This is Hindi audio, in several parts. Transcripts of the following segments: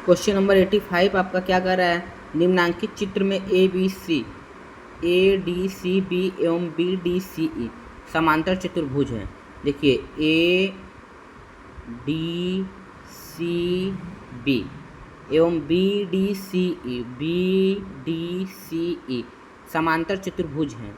क्वेश्चन नंबर 85 आपका क्या कर रहा है, निम्नांकित चित्र में ए डी सी बी एवं बी डी सी ई समांतर चतुर्भुज हैं। देखिए ए डी सी बी एवं बी डी सी ई समांतर चतुर्भुज हैं।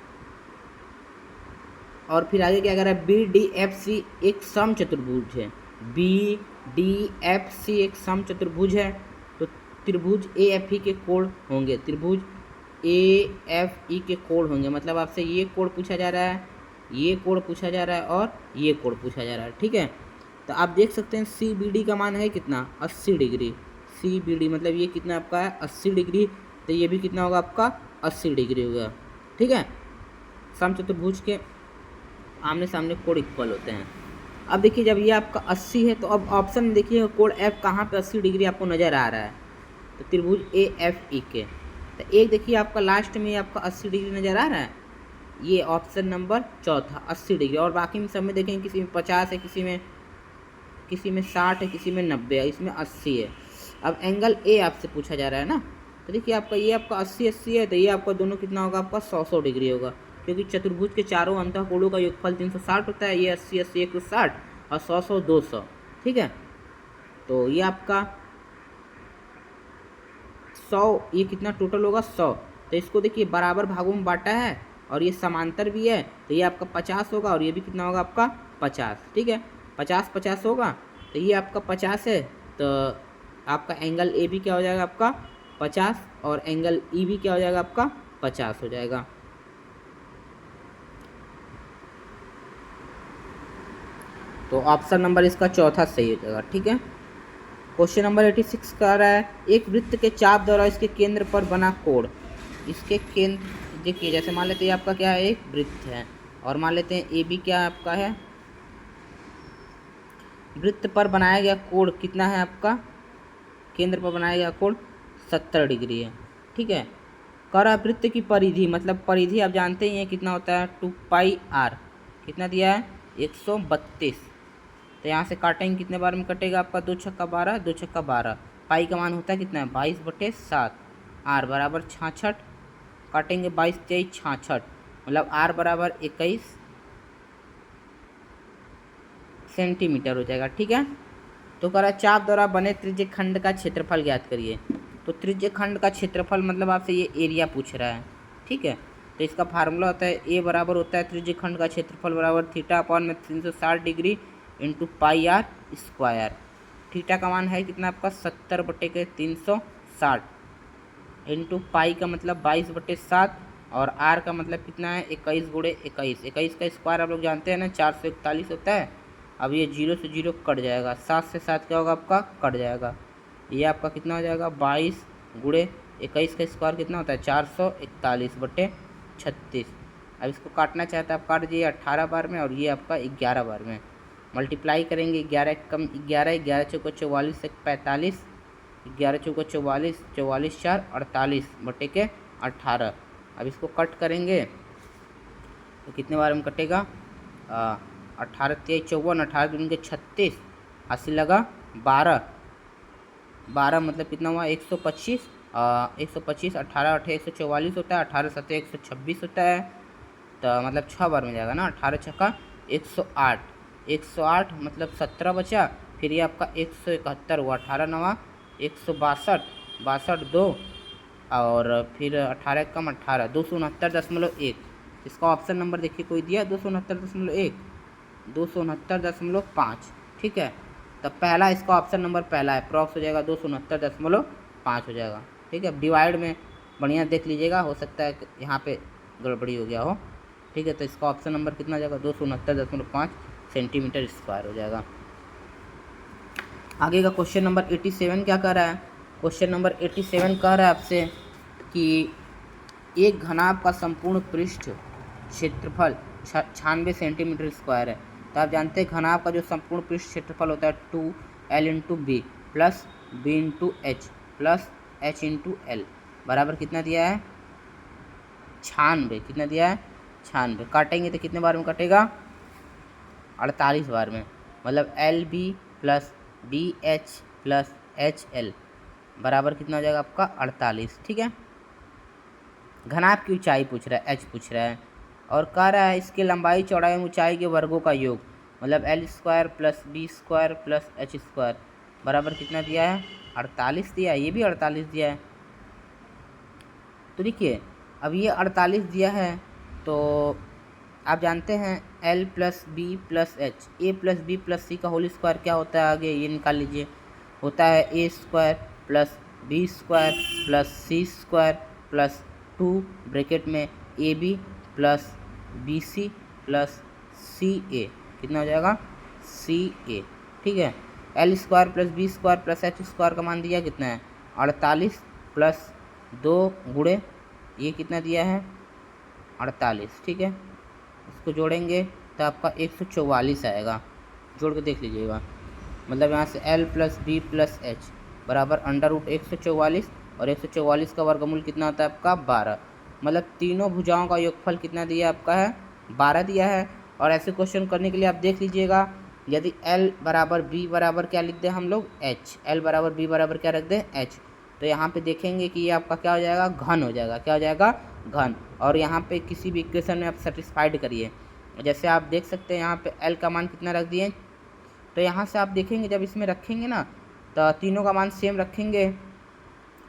और फिर आगे क्या कर रहा है, बी डी एफ सी एक सम चतुर्भुज है। बी डी एफ सी एक सम चतुर्भुज है, तो त्रिभुज ए एफ ई के कोण होंगे, त्रिभुज ए एफ ई के कोण होंगे। मतलब आपसे ये कोण पूछा जा रहा है, ये कोण पूछा जा रहा है और ये कोण पूछा जा रहा है। ठीक है, तो आप देख सकते हैं सी बी डी का मान है कितना, 80 डिग्री। सी बी डी मतलब ये कितना आपका है, 80 डिग्री। तो ये भी कितना होगा आपका, 80 डिग्री होगा। ठीक है, सम चतुर्भुज के आमने सामने कोण इक्वल होते हैं। अब देखिए जब ये आपका 80 है, तो अब ऑप्शन में देखिए कोण एफ कहाँ पे 80 डिग्री आपको नज़र आ रहा है, तो त्रिभुज ए एफ ई के। तो एक देखिए आपका लास्ट में आपका 80 डिग्री नज़र आ रहा है, ये ऑप्शन नंबर चौथा 80 डिग्री। और बाकी में सब में देखेंगे किसी में 50 है, किसी में 60 है, किसी में 90 है, इसमें 80 है। अब एंगल ए आपसे पूछा जा रहा है ना, तो देखिए आपका ये आपका 80 है, तो ये आपका दोनों कितना होगा, आपका 100 डिग्री होगा, क्योंकि चतुर्भुज के चारों अंतःकोणों का योगफल 360 होता है। ये 80 80 160 और 100 200। ठीक है, तो ये आपका 100, ये कितना टोटल होगा 100। तो इसको देखिए बराबर भागों में बांटा है और ये समांतर भी है, तो ये आपका 50 होगा और ये भी कितना होगा आपका 50। ठीक है, 50 50 होगा, तो ये आपका 50 है, तो आपका एंगल ए भी क्या हो जाएगा आपका 50 और एंगल ई भी क्या हो जाएगा आपका 50 हो जाएगा। तो ऑप्शन नंबर इसका चौथा सही हो जाएगा। ठीक है, क्वेश्चन नंबर 86 का रहा है, एक वृत्त के चाप द्वारा इसके केंद्र पर बना कोण, इसके केंद्र देखिए, जैसे मान लेते हैं आपका क्या है, एक वृत्त है, और मान लेते हैं ए बी क्या आपका है, वृत्त पर बनाया गया कोण कितना है आपका, केंद्र पर बनाया गया कोण 70 डिग्री है। ठीक है, करा वृत्त की परिधि, मतलब परिधि आप जानते ही हैं कितना होता है, 2 पाई आर, कितना दिया है 132। तो यहाँ से काटेंगे कितने बार में कटेगा आपका, 2 छक्का 12, 2 छक्का 12, पाई का मान होता है कितना है 22/7, आर बराबर 66, काटेंगे 22 23 66, मतलब आर बराबर 21 सेंटीमीटर हो जाएगा। ठीक है, तो करा चाप द्वारा बने त्रिज्य खंड का क्षेत्रफल ज्ञात करिए। तो त्रिज्य खंड का क्षेत्रफल मतलब आपसे ये एरिया पूछ रहा है। ठीक है, तो इसका फार्मूला होता है ए बराबर होता है त्रिज्य खंड का क्षेत्रफल बराबर थीटा अपॉन में 360 degree into pi r square. Theta का मान है कितना आपका 70/360 इंटू पाई का मतलब 22/7 और आर का मतलब कितना है 21 गुणे 21। 21 का स्क्वायर आप लोग जानते हैं ना 441 होता है। अब ये 0 से 0 कट जाएगा, 7 से 7 क्या होगा आपका कट जाएगा, ये आपका कितना हो जाएगा 22 गुणे 21 का स्क्वायर कितना होता है 441/36। अब इसको काटना चाहता है आप काट दीजिए 18 बार में, और ये आपका 11 बार में मल्टीप्लाई करेंगे, 11 कम 11, 11 चौका 44 से 45, 11 चौका 44, 44 4 48/18। अब इसको कट करेंगे तो कितने बार में कटेगा, 18 23 54, 18 दूनी के 36, 80 लगा 12, 12 मतलब कितना हुआ 125, 125, 18 8 144 होता है, 18 7 126 होता है, तो मतलब 6 बार में जाएगा ना, 18 छक्का 108, 108 मतलब 17 बचा, फिर ये आपका 171 हुआ, 18 9 162, 62 2 और फिर 18 कम 18, 269.1। इसका ऑप्शन नंबर देखिए कोई दिया 269.1, 269.5। ठीक है, तो पहला इसका ऑप्शन नंबर पहला है, अप्रॉक्स हो जाएगा 269.5 हो जाएगा। ठीक है, डिवाइड में बढ़िया देख लीजिएगा, हो सकता है यहाँ पे गड़बड़ी हो गया हो। ठीक है, तो इसका ऑप्शन नंबर कितना हो जाएगा 269.5 सेंटीमीटर स्क्वायर हो जाएगा। आगे का क्वेश्चन नंबर 87 क्या कह रहा है, क्वेश्चन नंबर 87 कह रहा है आपसे कि एक घनाभ का संपूर्ण पृष्ठ क्षेत्रफल 96 सेंटीमीटर स्क्वायर है। तो आप जानते हैं घनाभ का जो संपूर्ण पृष्ठ क्षेत्रफल होता है 2L into b plus b into h plus h into l बराबर कितना दिया है 96। कितना दिया है 96। काटेंगे तो कितने बार में कटेगा 48 बार में, मतलब l b plus d h plus h l बराबर कितना हो जाएगा आपका 48। ठीक है, घनाभ की ऊंचाई पूछ रहा है, एच पूछ रहा है, और कह रहा है इसके लंबाई चौड़ाई ऊंचाई के वर्गों का योग, मतलब l square plus B square plus H square बराबर कितना दिया है 48 दिया है, ये भी 48 दिया है। तो देखिए अब ये 48 दिया है, तो आप जानते हैं L plus B plus H, A plus B plus C का होल स्क्वायर क्या होता है, आगे ये निकाल लीजिए, होता है A square plus B square plus C square plus 2 bracket में A B plus B C plus C A, कितना हो जाएगा सी ए। ठीक है, L square plus B square plus H square का मान दिया कितना है 48 प्लस 2 गुणे ये कितना दिया है 48। ठीक है, इसको जोड़ेंगे तो आपका 144 आएगा, जोड़ के देख लीजिएगा, मतलब यहाँ से L plus B plus h बराबर अंडर रूट 144, और 144 का वर्गमूल कितना होता है आपका 12, मतलब तीनों भुजाओं का योगफल कितना दिया आपका है 12 दिया है। और ऐसे क्वेश्चन करने के लिए आप देख लीजिएगा, यदि L बराबर B बराबर क्या लिख दें हम लोग H, L बराबर B बराबर क्या रख दें H, तो यहाँ पे देखेंगे कि ये आपका क्या हो जाएगा घन हो जाएगा, क्या हो जाएगा घन। और यहाँ पे किसी भी इक्वेशन में आप सेटिस्फाइड करिए, जैसे आप देख सकते हैं यहाँ पे L का मान कितना रख दिए, तो यहाँ से आप देखेंगे जब इसमें रखेंगे ना तो तीनों का मान सेम रखेंगे,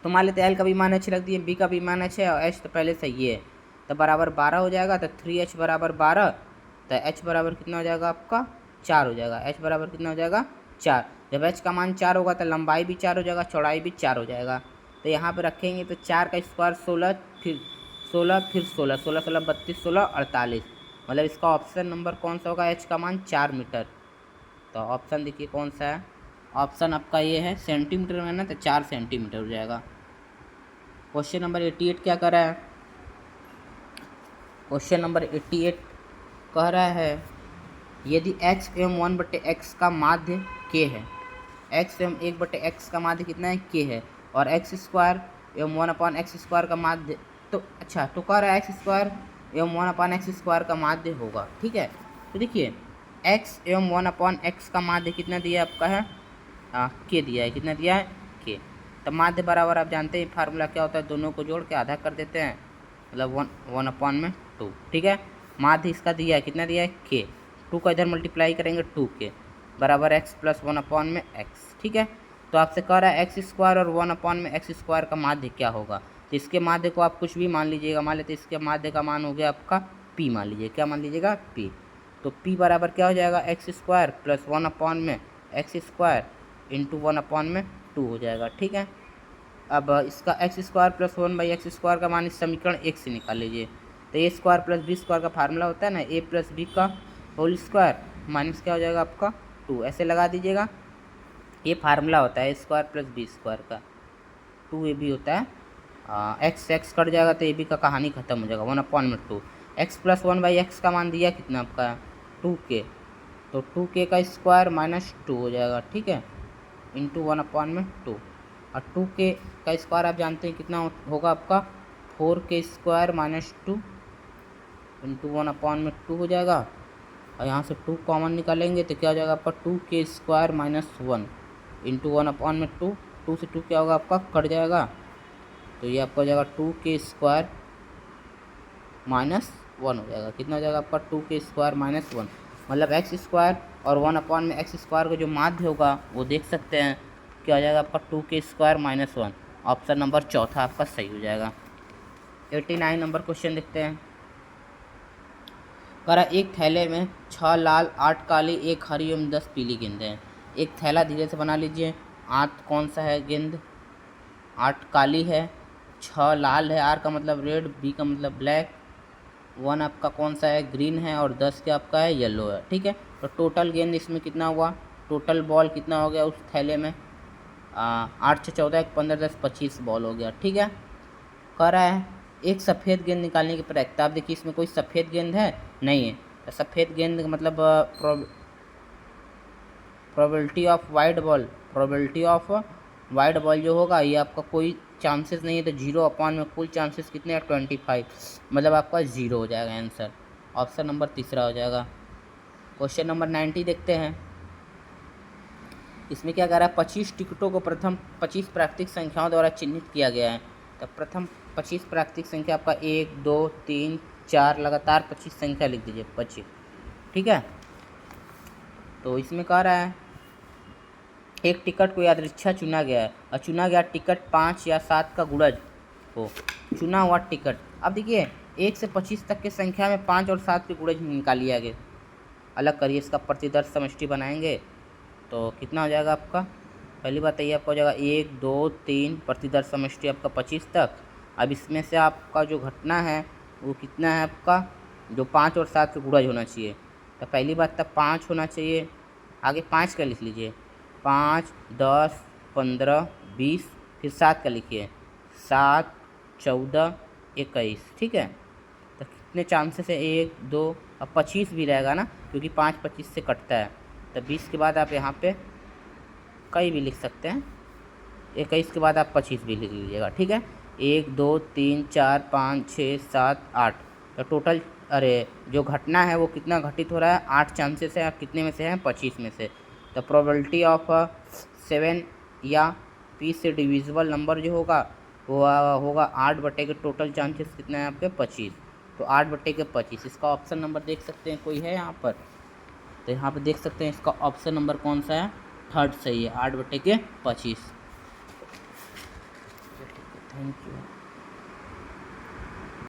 तो मान लेते L का भी मान h रख दिए, B का भी मान h है और h तो पहले से ये है, तो बराबर 12 हो जाएगा, तो 3h बराबर 12, तो h बराबर कितना हो जाएगा आपका 4 हो जाएगा, h बराबर कितना हो जाएगा 4। जब h का मान 4 होगा तो लंबाई भी 4 हो जाएगा, चौड़ाई भी 4 हो जाएगा, तो यहाँ पे रखेंगे तो 4 का स्क्वायर 16, फिर 16 फिर 16, 16 16 32 16 48, मतलब इसका ऑप्शन नंबर कौन सा होगा, h का मान 4 मीटर। तो ऑप्शन देखिए कौन सा है, ऑप्शन आपका ये है, सेंटीमीटर में ना तो 4 सेंटीमीटर हो जाएगा। क्वेश्चन नंबर 88 क्या कर रहा है, क्वेश्चन नंबर 88 कह रहा है यदि x एवं 1/x का माध्य k है, x एवं 1/x का माध्य कितना है k है, और x स्क्वायर एवं 1/x स्क्वायर का माध्य, तो अच्छा तो कह रहा है x स्क्वायर एवं 1/x स्क्वायर का माध्य होगा। ठीक है, तो देखिए x एवं 1/x का माध्य कितना दिया आपका है k दिया है, कितना दिया है k, तो माध्य बराबर आप जानते हैं फार्मूला क्या होता है, दोनों को जोड़ के आधा कर देते हैं, मतलब 1/2। ठीक है, माध्य इसका दिया है, कितना दिया है k, 2 का इधर मल्टीप्लाई करेंगे 2k बराबर x प्लस 1/x। ठीक है, तो आपसे कह रहा है x स्क्वायर और 1/x स्क्वायर का माध्य क्या होगा, तो इसके माध्य को आप कुछ भी मान लीजिएगा, मान लेते इसके माध्य का मान हो गया आपका p, मान लीजिए क्या मान लीजिएगा p, तो p बराबर क्या हो जाएगा x square plus 1/x square into 1/2 हो जाएगा। ठीक है, अब इसका x square plus 1/x square का मान इस समीकरण 1 से निकाल लीजिए, तो ए स्क्वायर प्लस बी स्क्वायर का फार्मूला होता है ना a प्लस बी का होल स्क्वायर माइनस क्या हो जाएगा आपका 2, ऐसे लगा दीजिएगा, ये फार्मूला होता है A square plus B square का, 2ab होता है, एक्स एक्स कट जाएगा तो ए बी का कहानी खत्म हो जाएगा 1/2। एक्स प्लस 1/x का मान दिया कितना आपका 2k, तो 2k का स्क्वायर माइनस 2 हो जाएगा। ठीक है, इंटू 1/2, और 2k का स्क्वायर आप जानते हैं कितना होगा आपका 4k स्क्वायर माइनस 2 इंटू 1/2 हो जाएगा, और यहाँ से 2 कॉमन निकालेंगे तो क्या हो जाएगा आपका 2k स्क्वायर माइनस 1 इंटू 1/2, 2 से 2 क्या होगा आपका कट जाएगा, तो ये आपका हो जाएगा 2k स्क्वायर माइनस 1 हो जाएगा, कितना हो जाएगा आपका 2k स्क्वायर माइनस 1, मतलब x स्क्वायर और 1/x स्क्वायर का जो माध्य होगा वो देख सकते हैं क्या हो जाएगा आपका 2k square minus 1, option number चौथा आपका सही हो जाएगा। 89 नंबर क्वेश्चन देखते हैं, करा एक थैले में 6 लाल 8 काली 1 हरी एवं 10 पीली गेंदें हैं। एक थैला धीरे से बना लीजिए, 8 कौन सा है गेंद, 8 काली है, 6 लाल है, R का मतलब रेड, B का मतलब ब्लैक, 1 आपका कौन सा है ग्रीन है, और 10 क्या आपका है येलो है। ठीक है, तो टोटल गेंद इसमें कितना हुआ, टोटल बॉल कितना हो गया उस थैले में 8 से 14 1 15 10 25 बॉल हो गया। ठीक है, कह रहा है एक सफ़ेद गेंद निकालने की प्रक्रिया, आप देखिए इसमें कोई सफ़ेद गेंद है नहीं है, तो सफ़ेद गेंद मतलब probability of white ball, probability of white ball जो होगा ये आपका कोई चांसेस नहीं है, तो 0 में कुल चांसेस कितने हैं 25, मतलब आपका 0 हो जाएगा आंसर, ऑप्शन नंबर तीसरा हो जाएगा। क्वेश्चन नंबर 90 देखते हैं, इसमें क्या कह रहा है, 25 टिकटों को प्रथम 25 प्राकृतिक संख्याओं द्वारा चिन्हित किया गया है। तो प्रथम 25 प्राकृतिक संख्या आपका 1 2 3 4 लगातार 25 संख्या लिख दीजिए 25, ठीक है। तो इसमें कह रहा है एक टिकट को यादृच्छा चुना गया है और चुना गया टिकट 5 या 7 का गुणज हो। चुना हुआ टिकट, अब देखिए 1 से 25 तक की संख्या में 5 और 7 के गुणज निकालिए आगे, अलग करिए, इसका प्रतिदर्श समष्टि बनाएंगे तो कितना हो जाएगा आपका। पहली बात ये आपका हो जाएगा 1 2 3 प्रतिदर्श समष्टि आपका 25 तक। अब इसमें से आपका जो घटना है वो कितना है आपका, जो 5 और 7 के गुणज होना चाहिए। तो पहली बात तब 5 होना चाहिए, आगे 5 का लिख लीजिए, 5 10 15 20, फिर 7 का लिखिए, 7 14 21, ठीक है। तो कितने चांसेस है, 1 2, अब 25 भी रहेगा ना, क्योंकि 5 25 से कटता है। तो 20 के बाद आप यहाँ पे कई भी लिख सकते हैं, 21 के बाद आप 25 भी लिख लीजिएगा, ठीक है। 1 2 3 4 5 6 7 8, तो टोटल अरे जो घटना है वो कितना घटित हो रहा है, 8 चांसेस है, कितने में से है, 25 में से। तो प्रोबेबिलिटी ऑफ 7 या P से डिविजिबल नंबर जो होगा वो होगा 8 बटे के टोटल चांसेस कितना है आपके 25, तो 8 बटे के 25। इसका ऑप्शन नंबर देख सकते हैं, कोई है यहाँ पर, तो यहाँ पे देख सकते हैं इसका ऑप्शन नंबर कौन सा है, थर्ड सही है, 8 बटे के 25। Thank you.